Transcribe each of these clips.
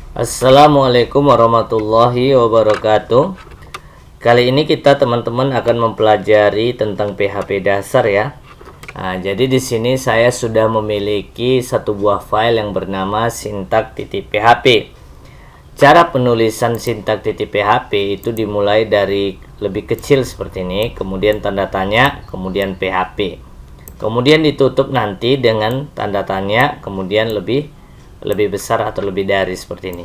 Assalamualaikum warahmatullahi wabarakatuh. Kali ini kita teman-teman akan mempelajari tentang PHP dasar ya. Jadi di sini saya sudah memiliki satu buah file yang bernama syntax.php. Cara penulisan syntax.php itu dimulai dari lebih kecil seperti ini, kemudian tanda tanya, kemudian PHP. Kemudian ditutup nanti dengan tanda tanya, kemudian lebih besar atau lebih dari seperti ini.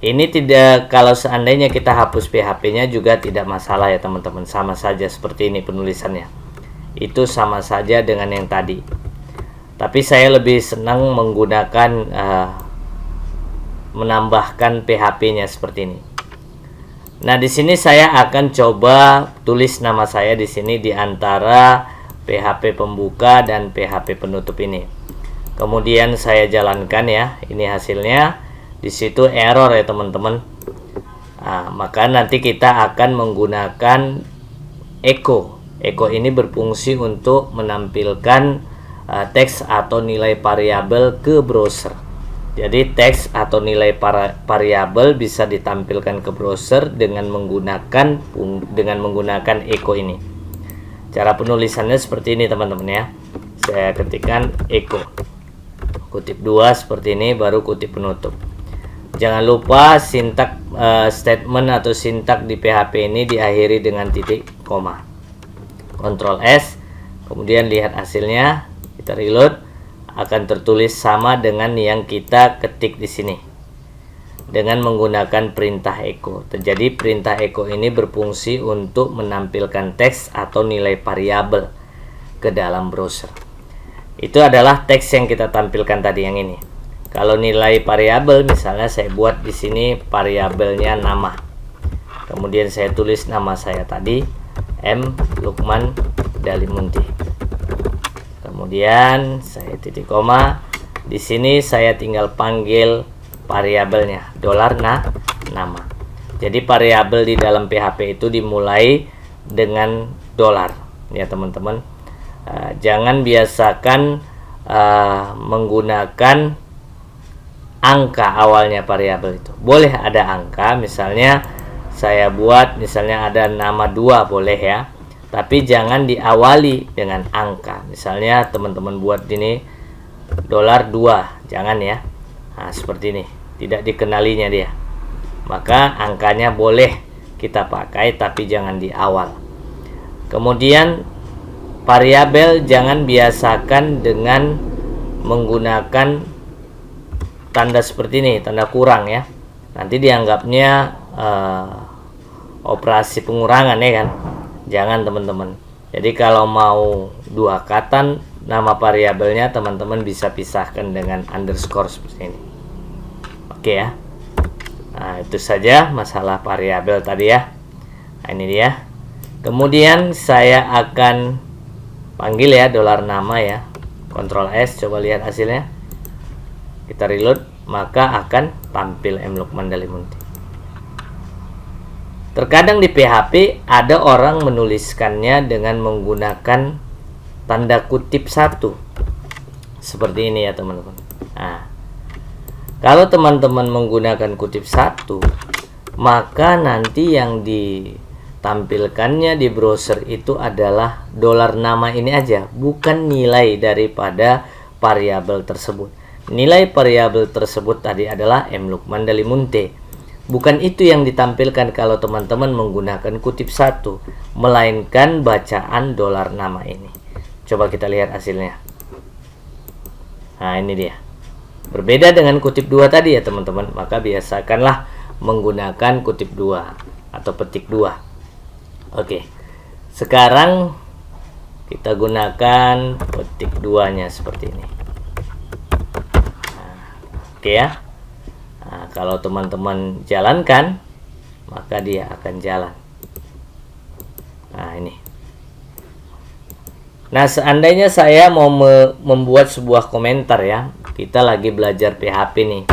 Ini tidak, kalau seandainya kita hapus PHP-nya juga tidak masalah ya teman-teman, sama saja seperti ini penulisannya. Itu sama saja dengan yang tadi. Tapi saya lebih senang menggunakan menambahkan PHP-nya seperti ini. Nah, di sini saya akan coba tulis nama saya di sini di antara PHP pembuka dan PHP penutup ini. Kemudian saya jalankan ya, ini hasilnya. Di situ error ya teman-teman. Maka nanti kita akan menggunakan echo. Echo ini berfungsi untuk menampilkan teks atau nilai variabel ke browser. Jadi teks atau nilai variabel bisa ditampilkan ke browser dengan menggunakan echo ini. Cara penulisannya seperti ini teman-teman ya. Saya ketikkan echo. Kutip 2 seperti ini, baru kutip penutup. Jangan lupa sintak statement atau sintak di PHP ini diakhiri dengan titik koma. Ctrl S, kemudian lihat hasilnya, kita reload, akan tertulis sama dengan yang kita ketik di sini dengan menggunakan perintah echo. Jadi perintah echo ini berfungsi untuk menampilkan teks atau nilai variabel ke dalam browser. Itu adalah teks yang kita tampilkan tadi yang ini. Kalau nilai variabel misalnya saya buat di sini variabelnya nama. Kemudian saya tulis nama saya tadi M. Lukman Dalimunti. Kemudian saya titik koma. Di sini saya tinggal panggil variabelnya $nama. Jadi variabel di dalam PHP itu dimulai dengan $, ya teman-teman. Jangan biasakan menggunakan angka awalnya variabel itu. Boleh ada angka, misalnya saya buat misalnya ada nama 2 boleh ya. Tapi jangan diawali dengan angka. Misalnya teman-teman buat ini $2, jangan ya. Seperti ini, tidak dikenalinya dia. Maka angkanya boleh kita pakai tapi jangan di awal. Kemudian variabel jangan biasakan dengan menggunakan tanda seperti ini, tanda kurang ya. Nanti dianggapnya operasi pengurangan ya kan. Jangan teman-teman. Jadi kalau mau 2 kata nama variabelnya teman-teman bisa pisahkan dengan underscore seperti ini. Oke ya. Itu saja masalah variabel tadi ya. Ini dia. Kemudian saya akan panggil ya $nama ya. Ctrl S, coba lihat hasilnya. Kita reload, maka akan tampil M. Lukman Dalimunti. Terkadang di PHP ada orang menuliskannya dengan menggunakan tanda kutip 1. Seperti ini ya teman-teman. Kalau teman-teman menggunakan kutip 1, maka nanti yang ditampilkannya di browser itu adalah $nama ini aja, bukan nilai daripada variabel tersebut. Nilai variabel tersebut tadi adalah M. Lukman Dalimunti. Bukan itu yang ditampilkan kalau teman-teman menggunakan kutip 1, melainkan bacaan $nama ini. Coba kita lihat hasilnya. Ini dia. Berbeda dengan kutip 2 tadi ya teman-teman. Maka biasakanlah menggunakan kutip 2 atau petik 2. Oke. Sekarang kita gunakan petik 2-nya seperti ini. Oke ya. Kalau teman-teman jalankan, maka dia akan jalan. Ini. Nah, seandainya saya mau membuat sebuah komentar ya. Kita lagi belajar PHP nih.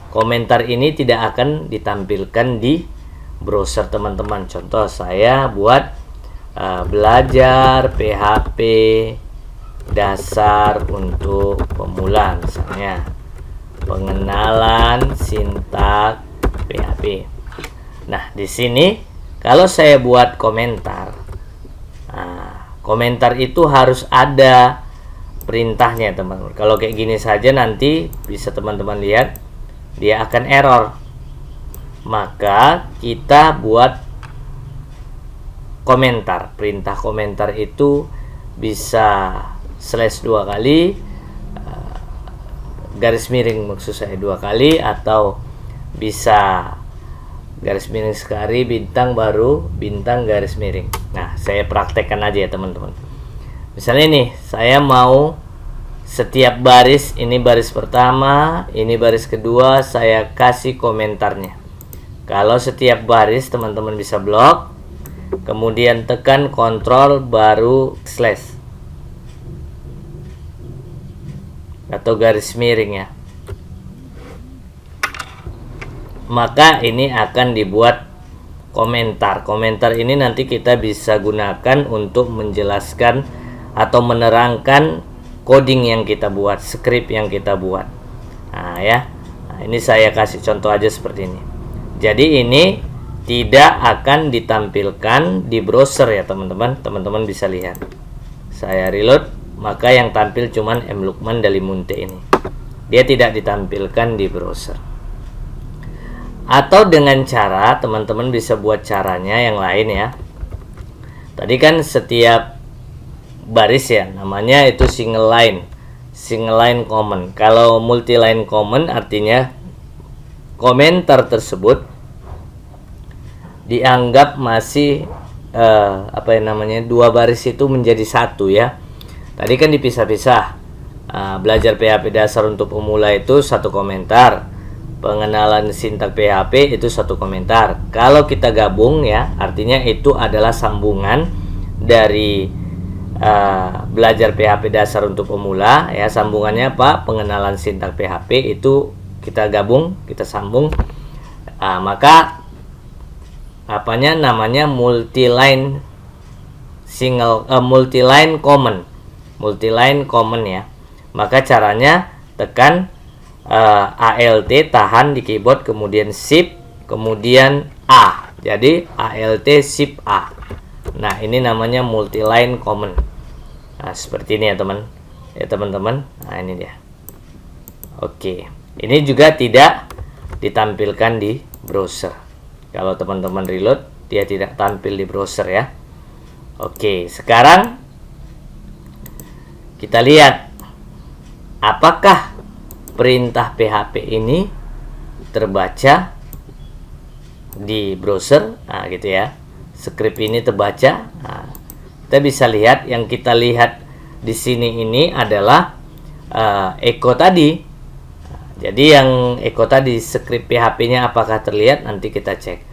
Komentar ini tidak akan ditampilkan di browser teman-teman. Contoh saya buat belajar PHP dasar untuk pemula misalnya. Pengenalan sintak PHP. Nah, di sini kalau saya buat komentar, komentar itu harus ada perintahnya, teman-teman. Kalau kayak gini saja nanti bisa teman-teman lihat dia akan error. Maka kita buat komentar. Perintah komentar itu bisa slash 2 kali, garis miring maksud saya 2 kali, atau bisa garis miring sekali, bintang, baru bintang, garis miring. Nah, saya praktekkan aja ya teman-teman. Misalnya nih, saya mau setiap baris, ini baris pertama, ini baris kedua, saya kasih komentarnya. Kalau setiap baris teman-teman bisa blok, kemudian tekan kontrol baru slash atau garis miring ya. Maka ini akan dibuat komentar. Komentar ini nanti kita bisa gunakan untuk menjelaskan atau menerangkan coding yang kita buat, script yang kita buat. Nah ya, ini saya kasih contoh aja seperti ini. Jadi ini tidak akan ditampilkan di browser ya teman-teman. Teman-teman bisa lihat. Saya reload, maka yang tampil cuman M. Lukman Dalimunte ini. Dia tidak ditampilkan di browser. Atau dengan cara teman-teman bisa buat caranya yang lain ya. Tadi kan setiap baris ya, namanya itu single line comment. Kalau multi line comment artinya komentar tersebut dianggap masih dua baris itu menjadi satu ya. Tadi kan dipisah-pisah. Belajar PHP dasar untuk pemula itu satu komentar, pengenalan sintak PHP itu satu komentar. Kalau kita gabung ya, artinya itu adalah sambungan dari belajar PHP dasar untuk pemula ya. Sambungannya apa? Pengenalan sintak PHP itu kita gabung, kita sambung. Maka namanya multi line comment ya. Maka caranya tekan ALT, tahan di keyboard, kemudian shift, kemudian A. Jadi ALT shift A. Nah, ini namanya multi line comment. Nah, seperti ini ya teman-teman. Nah, ini dia. Oke. Ini juga tidak ditampilkan di browser. Kalau teman-teman reload, dia tidak tampil di browser ya. Oke, sekarang kita lihat apakah perintah PHP ini terbaca di browser. Nah, gitu ya. Script ini terbaca. Nah, kita bisa lihat, yang kita lihat di sini ini adalah echo tadi. Jadi yang echo tadi, script PHP-nya apakah terlihat? Nanti kita cek.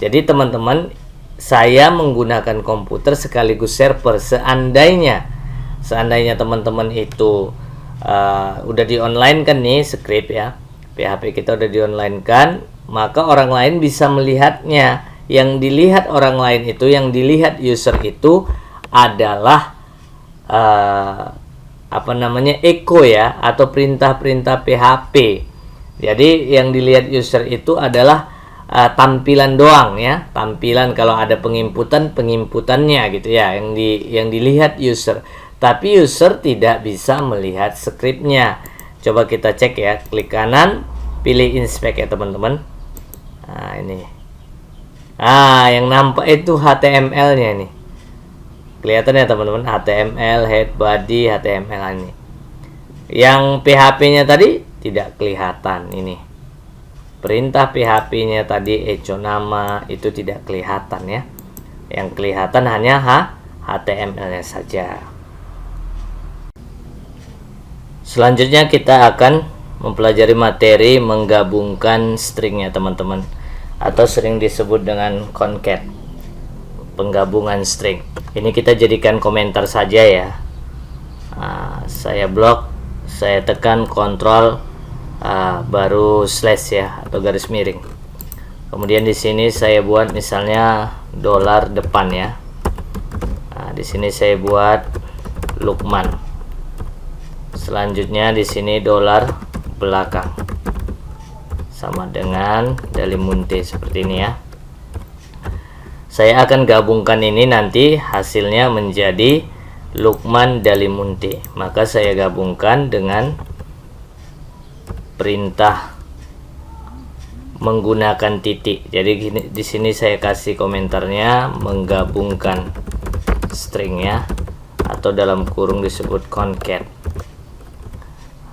Jadi teman-teman, saya menggunakan komputer sekaligus server. Seandainya teman-teman itu udah di online kan nih script ya, PHP kita udah di online kan, maka orang lain bisa melihatnya. Yang dilihat orang lain itu, yang dilihat user itu adalah echo ya, atau perintah-perintah PHP. Jadi yang dilihat user itu adalah tampilan doang ya, tampilan. Kalau ada penginputannya gitu ya, yang dilihat user. Tapi user tidak bisa melihat scriptnya. Coba kita cek ya, klik kanan, pilih inspect ya teman-teman. Nah ini, yang nampak itu HTML-nya nih. Kelihatan ya teman-teman, HTML, head, body, HTML ini. Yang PHP-nya tadi tidak kelihatan ini. Perintah PHP-nya tadi echo nama itu tidak kelihatan ya. Yang kelihatan hanya HTML-nya saja. Selanjutnya kita akan mempelajari materi menggabungkan string ya teman-teman, atau sering disebut dengan concat, penggabungan string. Ini kita jadikan komentar saja ya. Saya blok, saya tekan kontrol baru slash ya, atau garis miring. Kemudian di sini saya buat misalnya dolar depan ya. Di sini saya buat Lukman. Selanjutnya di sini dolar belakang. sama dengan Dalimunte, seperti ini ya. Saya akan gabungkan ini, nanti hasilnya menjadi Lukman Dalimunte. Maka saya gabungkan dengan perintah menggunakan titik. Jadi gini, di sini saya kasih komentarnya menggabungkan stringnya, atau dalam kurung disebut concat.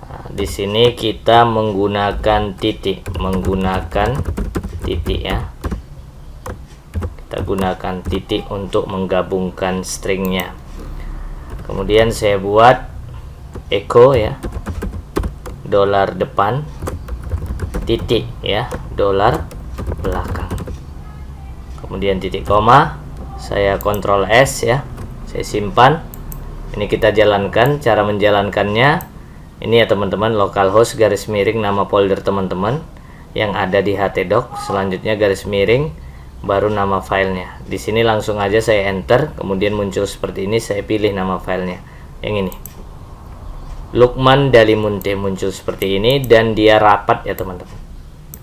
Nah, di sini kita menggunakan titik, ya. Kita gunakan titik untuk menggabungkan stringnya. Kemudian saya buat echo ya, dolar depan, titik ya, dolar belakang, kemudian titik koma. Saya Ctrl S ya, saya simpan. Ini kita jalankan. Cara menjalankannya ini ya teman-teman, localhost garis miring nama folder teman-teman yang ada di htdoc, selanjutnya garis miring baru nama filenya. Di sini langsung aja saya enter, kemudian muncul seperti ini. Saya pilih nama filenya yang ini, Lukman Dalimunte, muncul seperti ini, dan dia rapat ya teman-teman,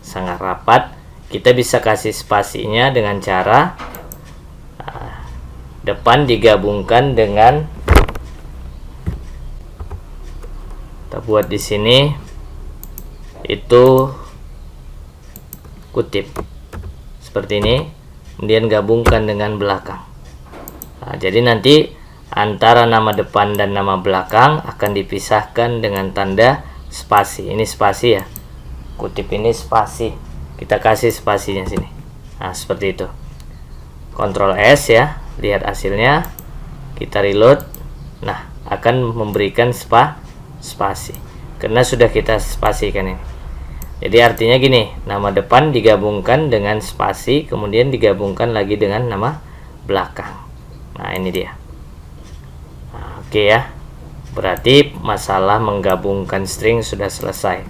sangat rapat. Kita bisa kasih spasinya dengan cara depan digabungkan dengan, kita buat di sini itu kutip seperti ini, kemudian gabungkan dengan belakang. Nah, jadi nanti antara nama depan dan nama belakang akan dipisahkan dengan tanda spasi. Ini spasi ya, kutip ini spasi, kita kasih spasinya sini. Nah, seperti itu. Ctrl S ya, lihat hasilnya, kita reload. Nah, akan memberikan spasi karena sudah kita spasikan ini. Jadi artinya gini, nama depan digabungkan dengan spasi, kemudian digabungkan lagi dengan nama belakang. Nah, ini dia. Nah, oke ya, berarti masalah menggabungkan string sudah selesai.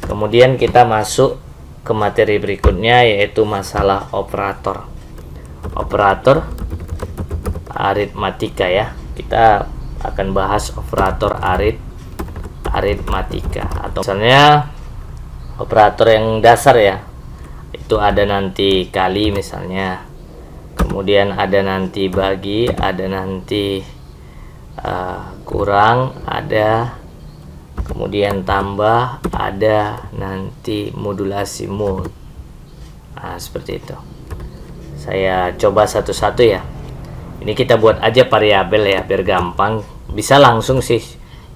Kemudian kita masuk ke materi berikutnya, yaitu masalah operator aritmatika ya. Kita akan bahas operator aritmatika, atau misalnya operator yang dasar ya. Itu ada nanti kali misalnya, kemudian ada nanti bagi, ada nanti kurang, ada kemudian tambah, ada nanti modulasi mul. Nah, seperti itu. Saya coba satu-satu ya. Ini kita buat aja variabel ya, biar gampang. Bisa langsung sih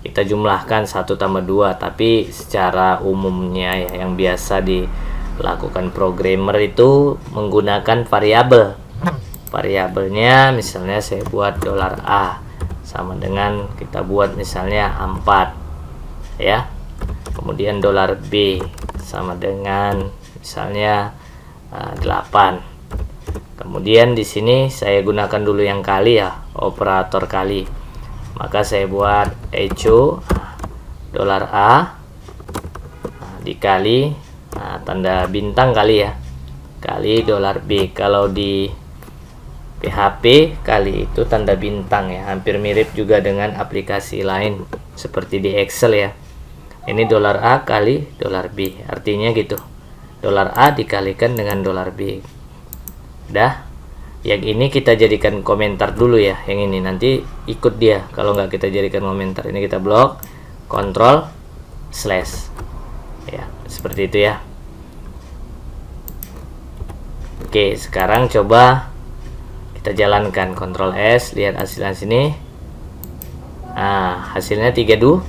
kita jumlahkan 1 tambah 2, tapi secara umumnya ya, yang biasa dilakukan programmer itu menggunakan variabel. Variabelnya misalnya saya buat $A sama dengan, kita buat misalnya 4 ya. Kemudian $B sama dengan misalnya 8. Kemudian di sini saya gunakan dulu yang kali ya, operator kali. Maka saya buat echo $A dikali tanda bintang kali ya, kali $B. Kalau di PHP kali itu tanda bintang ya, hampir mirip juga dengan aplikasi lain seperti di Excel ya. Ini $A kali $B, artinya gitu, $A dikalikan dengan $B. Dah, yang ini kita jadikan komentar dulu ya, yang ini nanti ikut dia kalau nggak kita jadikan komentar. Ini kita blok, Ctrl slash ya, seperti itu ya. Oke, sekarang coba kita jalankan, Ctrl S, lihat hasilnya sini. Nah, hasilnya 32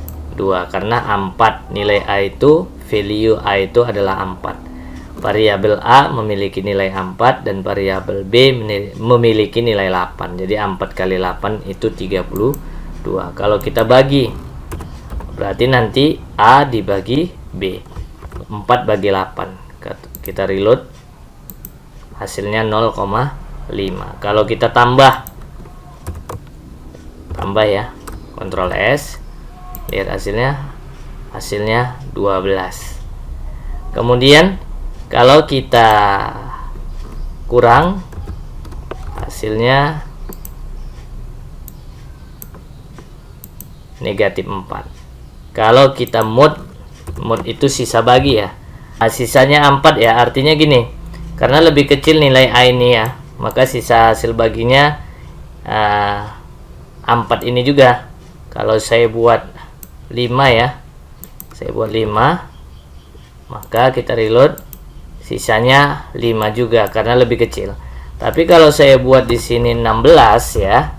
karena 4 nilai A itu, value A itu adalah 4. Variabel A memiliki nilai 4 dan variabel B memiliki nilai 8. Jadi 4 kali 8 itu 32. Kalau kita bagi, berarti nanti A dibagi B, 4 bagi 8. Kita reload, hasilnya 0,5. Kalau kita tambah ya, Ctrl S, lihat hasilnya 12. Kemudian kalau kita kurang, hasilnya negatif 4. Kalau kita mod itu sisa bagi ya, Nah, sisanya 4 ya, artinya gini, karena lebih kecil nilai A ini ya, maka sisa hasil baginya 4 ini juga. Kalau saya buat 5 ya, saya buat 5, maka kita reload, sisanya 5 juga karena lebih kecil. Tapi kalau saya buat di sini 16 ya,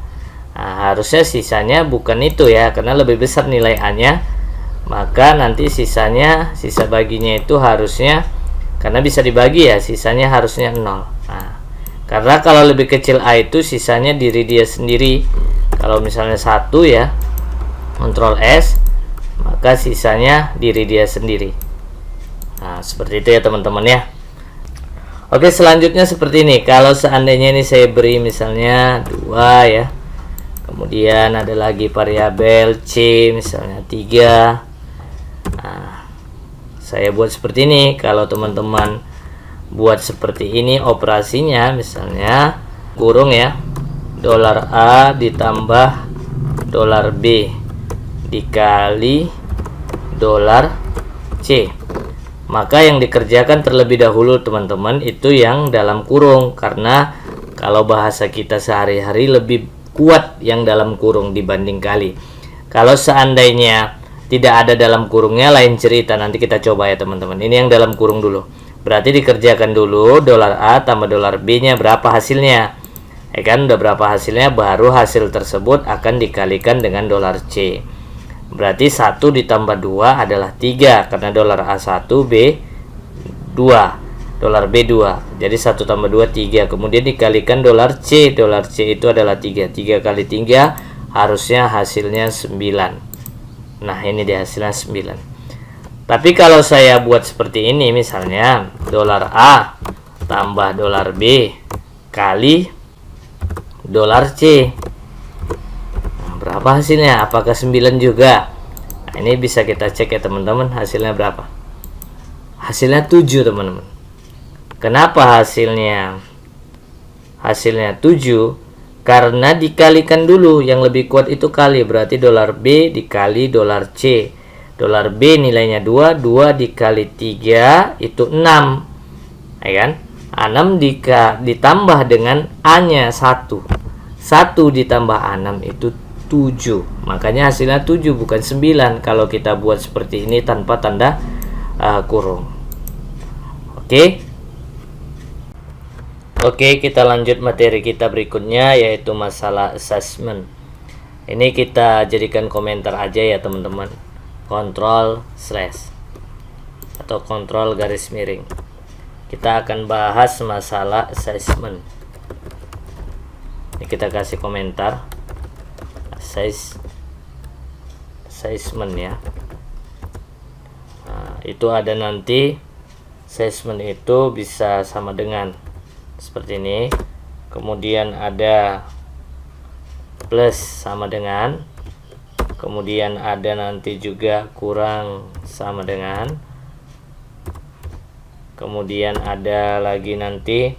nah, harusnya sisanya bukan itu ya, karena lebih besar nilai A-nya. Maka nanti sisanya, sisa baginya itu harusnya, karena bisa dibagi ya, sisanya harusnya 0. Nah, karena kalau lebih kecil A itu sisanya diri dia sendiri. Kalau misalnya 1 ya, Ctrl S, maka sisanya diri dia sendiri. Nah, seperti itu ya teman-teman ya. Oke, selanjutnya seperti ini. Kalau seandainya ini saya beri misalnya 2 ya, kemudian ada lagi variabel C misalnya 3. Nah, saya buat seperti ini. Kalau teman-teman buat seperti ini operasinya, misalnya kurung ya, $A ditambah $B dikali $C, maka yang dikerjakan terlebih dahulu teman-teman itu yang dalam kurung, karena kalau bahasa kita sehari-hari lebih kuat yang dalam kurung dibanding kali. Kalau seandainya tidak ada dalam kurungnya lain cerita, nanti kita coba ya teman-teman. Ini yang dalam kurung dulu, berarti dikerjakan dulu $A tambah $B nya berapa hasilnya ya kan, udah berapa hasilnya, baru hasil tersebut akan dikalikan dengan $C. Berarti 1 ditambah 2 adalah 3, karena $A1, B 2, $B 2. Jadi 1 tambah 2 3, kemudian dikalikan $C. $C itu adalah 3. 3 kali 3 harusnya hasilnya 9. Nah, ini dia hasilnya 9. Tapi kalau saya buat seperti ini, misalnya $A tambah $B kali $C, berapa hasilnya? Apakah 9 juga? Nah, ini bisa kita cek ya teman-teman, hasilnya berapa? Hasilnya 7 teman-teman. Kenapa hasilnya 7? Karena dikalikan dulu, yang lebih kuat itu kali, berarti $B dikali $C. $B nilainya 2, 2 dikali 3 itu 6 ya kan? 6 ditambah dengan A-nya 1. 1 ditambah 6 itu 7. Makanya hasilnya 7 bukan 9 kalau kita buat seperti ini tanpa tanda kurung. Oke. Oke, kita lanjut materi kita berikutnya, yaitu masalah assessment. Ini kita jadikan komentar aja ya teman-teman. Kontrol slash atau kontrol garis miring. Kita akan bahas masalah assessment. Ini kita kasih komentar assessment ya. Nah, itu ada nanti assessment itu bisa sama dengan seperti ini, kemudian ada plus sama dengan, kemudian ada nanti juga kurang sama dengan, kemudian ada lagi nanti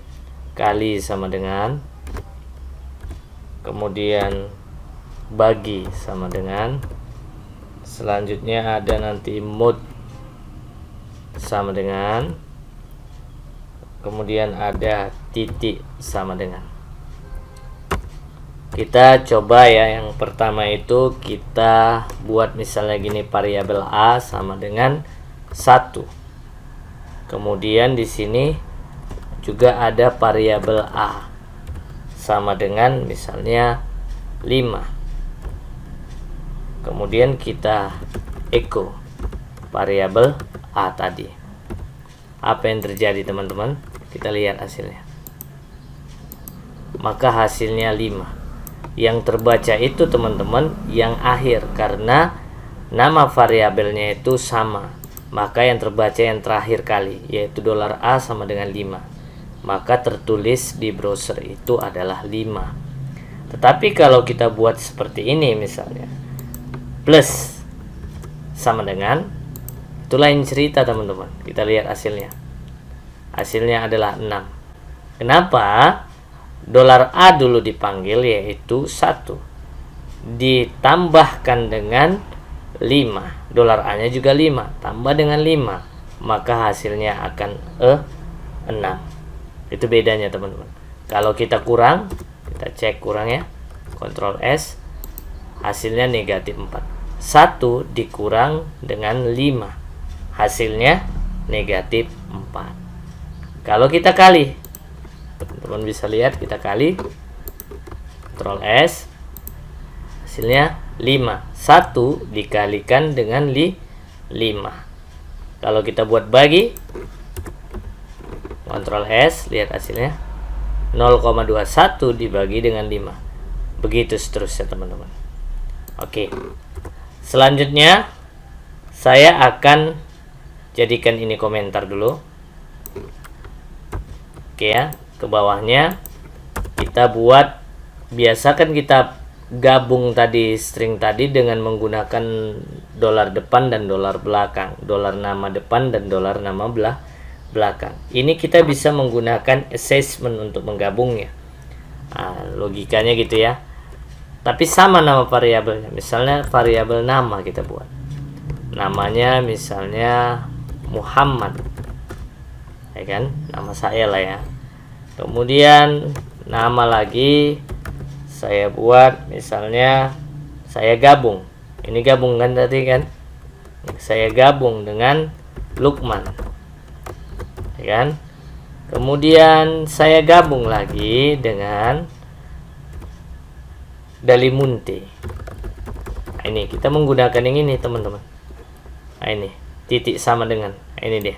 kali sama dengan, kemudian bagi sama dengan, selanjutnya ada nanti mod sama dengan, kemudian ada titik sama dengan. Kita coba ya, yang pertama itu kita buat misalnya gini, variabel A sama dengan 1. Kemudian di sini juga ada variabel A sama dengan misalnya 5. Kemudian kita echo variabel A tadi. Apa yang terjadi teman-teman? Kita lihat hasilnya. Maka hasilnya 5. Yang terbaca itu teman-teman yang akhir, karena nama variabelnya itu sama. Maka yang terbaca yang terakhir kali, yaitu $A sama dengan 5. Maka tertulis di browser itu adalah 5. Tetapi kalau kita buat seperti ini misalnya, plus sama dengan, itu lain cerita teman-teman. Kita lihat hasilnya. Hasilnya adalah 6. Kenapa? $A dulu dipanggil, yaitu 1 ditambahkan dengan 5. $A nya juga 5 tambah dengan 5, maka hasilnya akan 6. Itu bedanya teman-teman. Kalau kita kurang, kita cek kurangnya, Ctrl S, hasilnya negatif 4. 1 dikurang dengan 5, hasilnya negatif 4. Kalau kita kali, teman-teman bisa lihat, kita kali, Ctrl S, hasilnya 5. 1 dikalikan dengan 5. Kalau kita buat bagi, Ctrl S, lihat hasilnya 0,21 dibagi dengan 5. Begitu seterusnya teman-teman. Oke, selanjutnya saya akan jadikan ini komentar dulu. Oke ya, ke bawahnya kita buat, biasakan kita gabung tadi string tadi dengan menggunakan dolar depan dan dolar belakang, dolar nama depan dan dolar nama belakang. Ini kita bisa menggunakan assessment untuk menggabungnya. Logikanya gitu ya. Tapi sama nama variabelnya. Misalnya variabel nama kita buat. Namanya misalnya Muhammad. Ya kan? Nama saya lah ya. Kemudian nama lagi saya buat misalnya saya gabung. Ini gabung kan tadi kan? Saya gabung dengan Lukman. Ya kan? Kemudian saya gabung lagi dengan Dalimunte. Ini kita menggunakan yang ini teman-teman. Ini titik sama dengan ini dia.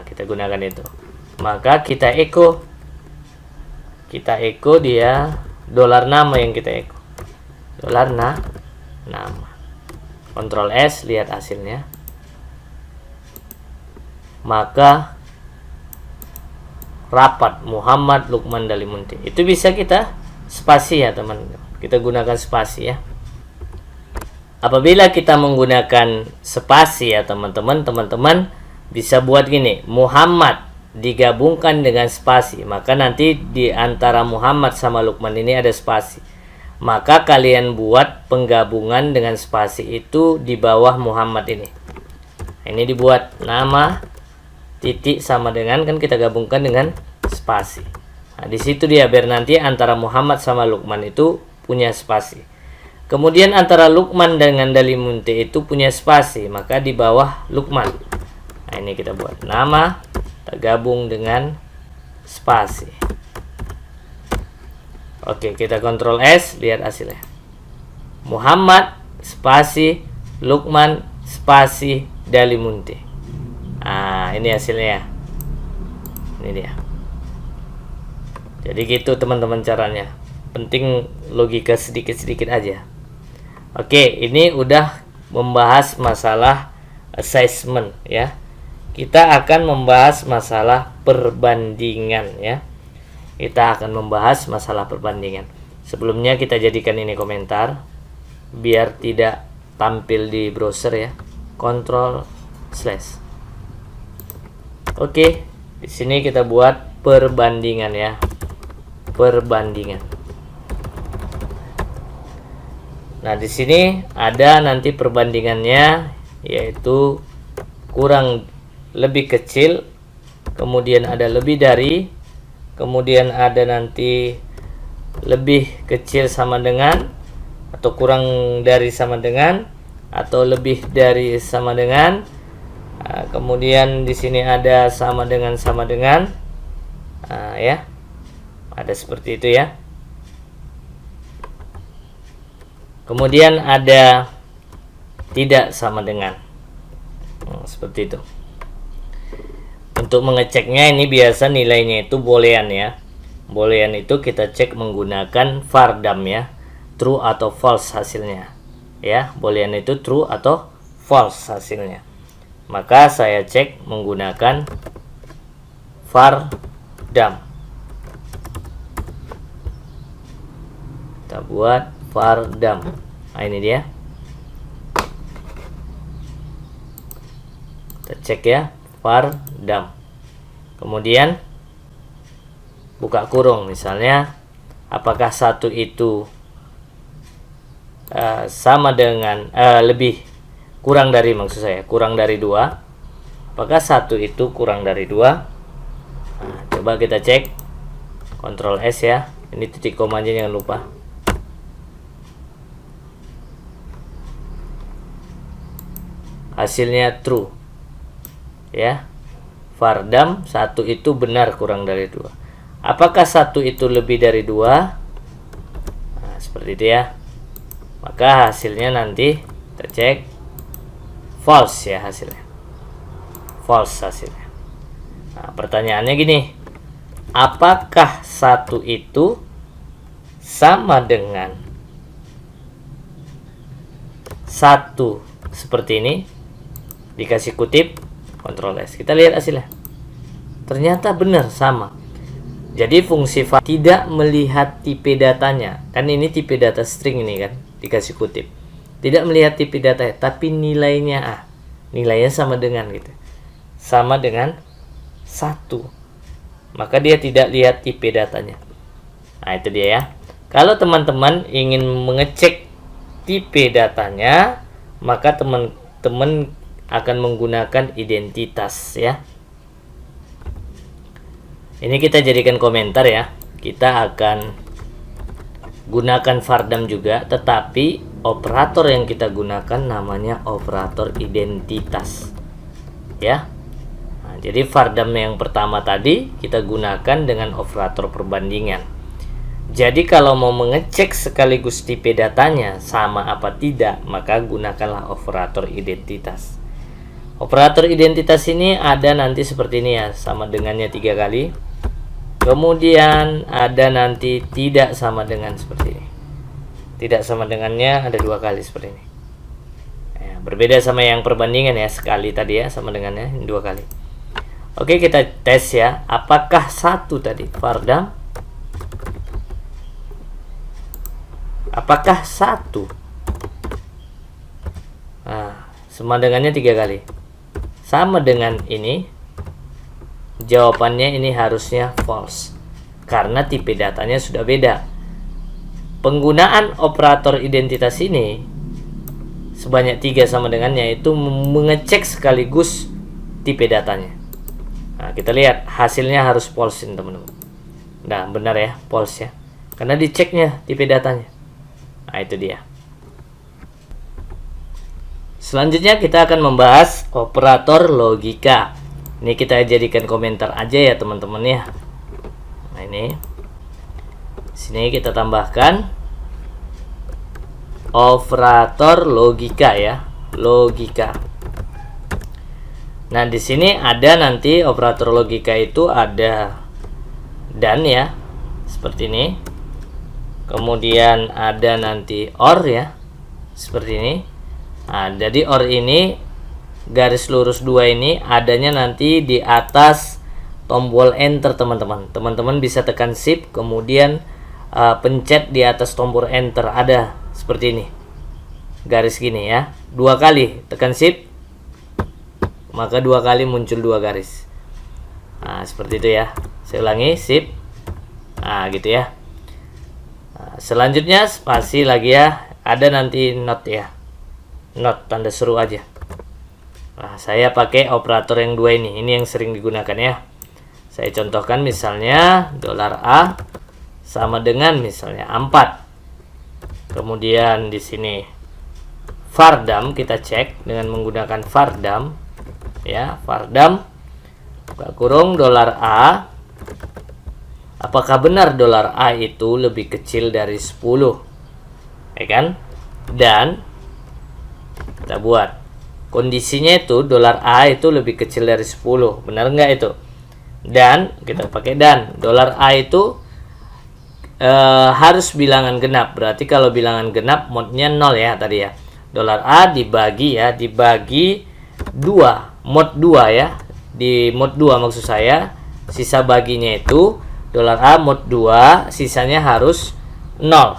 Kita gunakan itu. Maka kita echo dia dolar nama yang kita echo. Dolar nama. Ctrl S, lihat hasilnya. Maka rapat Muhammad Lukman Dalimunte. Itu bisa kita spasi ya teman-teman. Kita gunakan spasi ya. Apabila kita menggunakan spasi ya teman-teman, teman-teman bisa buat gini, Muhammad digabungkan dengan spasi, maka nanti di antara Muhammad sama Lukman ini ada spasi. Maka kalian buat penggabungan dengan spasi itu di bawah Muhammad ini. Ini dibuat nama titik sama dengan, kan kita gabungkan dengan spasi. Di situ dia, biar nanti antara Muhammad sama Lukman itu punya spasi. Kemudian antara Lukman dengan Dalimunte itu punya spasi, maka di bawah Lukman. Ini kita buat nama, kita gabung dengan spasi. Oke, kita Ctrl S, lihat hasilnya. Muhammad spasi Lukman spasi Dalimunte. Ini hasilnya. Ini dia. Jadi gitu teman-teman caranya. Penting logika sedikit-sedikit aja. Oke, ini udah membahas masalah assessment ya. Kita akan membahas masalah perbandingan ya. Kita akan membahas masalah perbandingan. Sebelumnya kita jadikan ini komentar biar tidak tampil di browser ya. Ctrl/. Oke, di sini kita buat perbandingan ya. Perbandingan. Nah, di sini ada nanti perbandingannya, yaitu kurang lebih kecil, kemudian ada lebih dari, kemudian ada nanti lebih kecil sama dengan, atau kurang dari sama dengan, atau lebih dari sama dengan. Kemudian di sini ada sama dengan ya. Ada seperti itu ya. Kemudian ada tidak sama dengan. Seperti itu. Untuk mengeceknya ini biasa nilainya itu boolean ya. Boolean itu kita cek menggunakan var_dam ya. True atau false hasilnya. Ya, boolean itu true atau false hasilnya. Maka saya cek menggunakan var_dam. Kita buat var_dam. Nah, ini dia. Kita cek ya, var_dam. Kemudian buka kurung, misalnya apakah satu itu sama dengan lebih kurang dari, maksud saya kurang dari 2. Apakah 1 itu kurang dari 2? Nah, coba kita cek. Ctrl S ya. Ini titik komanya jangan lupa. Hasilnya true. Ya. Vardam 1 itu benar kurang dari 2. Apakah 1 itu lebih dari 2? Nah, seperti itu ya. Maka hasilnya nanti kita cek false ya hasilnya. False hasilnya. Nah, pertanyaannya gini. Apakah 1 itu sama dengan 1 seperti ini? Dikasih kutip, Ctrl S. Kita lihat hasilnya. Ternyata benar sama. Jadi fungsi tidak melihat tipe datanya. Kan ini tipe data string ini kan, dikasih kutip. Tidak melihat tipe datanya, tapi nilainya nilainya sama dengan gitu. Sama dengan 1. Maka dia tidak lihat tipe datanya. Nah, itu dia ya. Kalau teman-teman ingin mengecek tipe datanya, maka teman-teman akan menggunakan identitas ya. Ini kita jadikan komentar ya. Kita akan gunakan Vardam juga, tetapi operator yang kita gunakan namanya operator identitas ya. Nah, jadi Vardam yang pertama tadi kita gunakan dengan operator perbandingan. Jadi kalau mau mengecek sekaligus tipe datanya sama apa tidak, maka gunakanlah operator identitas. Operator identitas ini ada nanti seperti ini ya, sama dengannya 3 kali. Kemudian ada nanti tidak sama dengan seperti ini. Tidak sama dengannya ada 2 kali seperti ini. Ya, berbeda sama yang perbandingan ya, sekali tadi ya, sama dengannya 2 kali. Oke, kita tes ya. Apakah 1 tadi Vardam? Apakah 1? Nah, sama dengannya 3 kali. Sama dengan ini. Jawabannya ini harusnya false. Karena tipe datanya sudah beda. Penggunaan operator identitas ini sebanyak 3 sama dengannya itu mengecek sekaligus tipe datanya. Nah, kita lihat hasilnya harus false teman-teman. Nah, benar ya, false ya. Karena diceknya tipe datanya. Nah, itu dia. Selanjutnya kita akan membahas operator logika. Ini kita jadikan komentar aja ya teman-teman ya. Nah, ini. Sini kita tambahkan operator logika ya. Logika. Nah, di sini ada nanti operator logika itu ada dan ya. Seperti ini. Kemudian ada nanti OR ya. Seperti ini. Nah, jadi OR ini garis lurus 2 ini adanya nanti di atas tombol enter teman-teman. Teman-teman bisa tekan shift kemudian pencet di atas tombol enter, ada seperti ini. Garis gini ya. 2 kali tekan shift maka 2 kali muncul 2 garis. Nah, seperti itu ya. Saya ulangi, shift. Nah, gitu ya. Nah, selanjutnya spasi lagi ya. Ada nanti not ya. Not tanda seru aja. Nah, saya pakai operator yang 2 ini. Ini yang sering digunakan ya. Saya contohkan misalnya $A sama dengan misalnya 4. Kemudian di sini Vardam kita cek dengan menggunakan Vardam ya, Vardam buka kurung $A. Apakah benar $A itu lebih kecil dari 10? Ya kan? Dan kita buat kondisinya itu $A itu lebih kecil dari 10. Benar nggak itu? Dan kita pakai dan $A itu harus bilangan genap. Berarti kalau bilangan genap modnya 0 ya tadi ya. $A dibagi ya, dibagi 2, mod 2 ya. Di mod 2 maksud saya, sisa baginya itu $A mod 2, sisanya harus 0.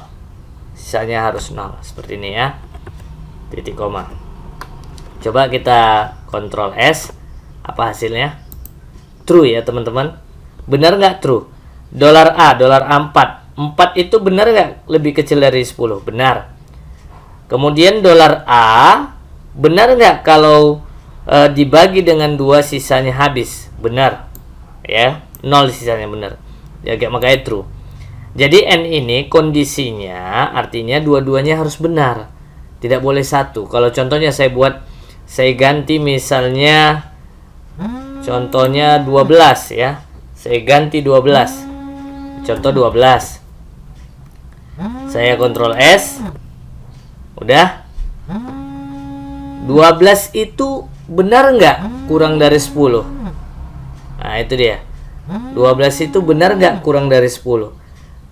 Sisanya harus 0 seperti ini ya. Titik koma. Coba kita Ctrl S. Apa hasilnya? True ya teman-teman. Benar nggak true? $A 4. 4 itu benar nggak lebih kecil dari 10? Benar. Kemudian $A benar nggak kalau dibagi dengan 2 sisanya habis, benar ya, 0 sisanya, benar ya, makanya true. Jadi n ini kondisinya artinya dua-duanya harus benar, tidak boleh satu. Kalau contohnya saya ganti misalnya contohnya 12 ya, saya ganti 12, contoh 12, saya kontrol S, udah. 12 itu benar nggak kurang dari 10? Nah itu dia, 12 itu benar nggak kurang dari 10?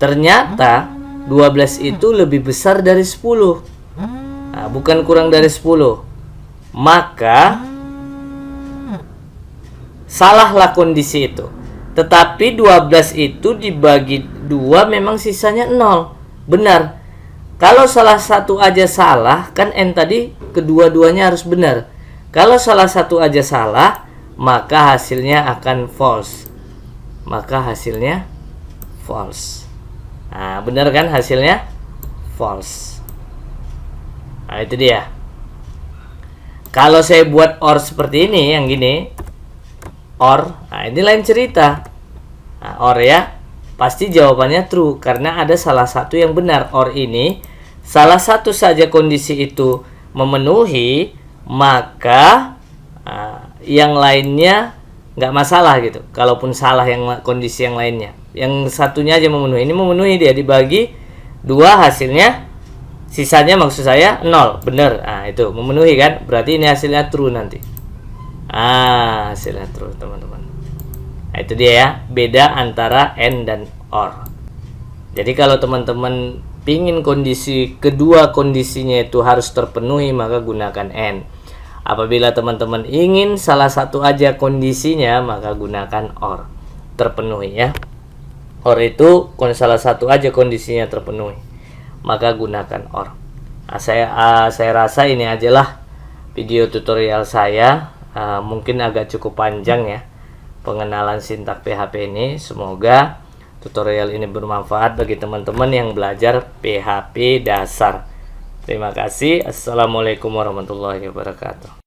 Ternyata 12 itu lebih besar dari 10, nah, bukan kurang dari 10. Maka salahlah kondisi itu. Tetapi 12 itu dibagi 2 memang sisanya 0, benar. Kalau salah satu aja salah, kan n tadi kedua-duanya harus benar. Kalau salah satu aja salah, maka hasilnya akan false. Maka hasilnya false. Nah, benar kan hasilnya? False. Nah, itu dia. Kalau saya buat OR seperti ini, yang gini, OR, nah ini lain cerita. Nah, OR ya, pasti jawabannya true, karena ada salah satu yang benar. OR ini, salah satu saja kondisi itu memenuhi, maka yang lainnya nggak masalah gitu. Kalaupun salah kondisi yang lainnya, yang satunya aja memenuhi, ini memenuhi, dia dibagi 2 hasilnya, sisanya maksud saya 0, bener. Nah itu memenuhi kan, berarti ini hasilnya true nanti. Hasilnya true teman-teman. Nah itu dia ya, beda antara and dan or. Jadi kalau teman-teman pingin kedua kondisinya itu harus terpenuhi, maka gunakan and. Apabila teman-teman ingin salah satu aja kondisinya, maka gunakan or, terpenuhi ya. Or itu salah satu aja kondisinya terpenuhi, maka gunakan or. Nah, saya rasa ini ajalah video tutorial saya. Mungkin agak cukup panjang ya pengenalan sintak PHP ini. Semoga tutorial ini bermanfaat bagi teman-teman yang belajar PHP dasar. Terima kasih. Assalamualaikum warahmatullahi wabarakatuh.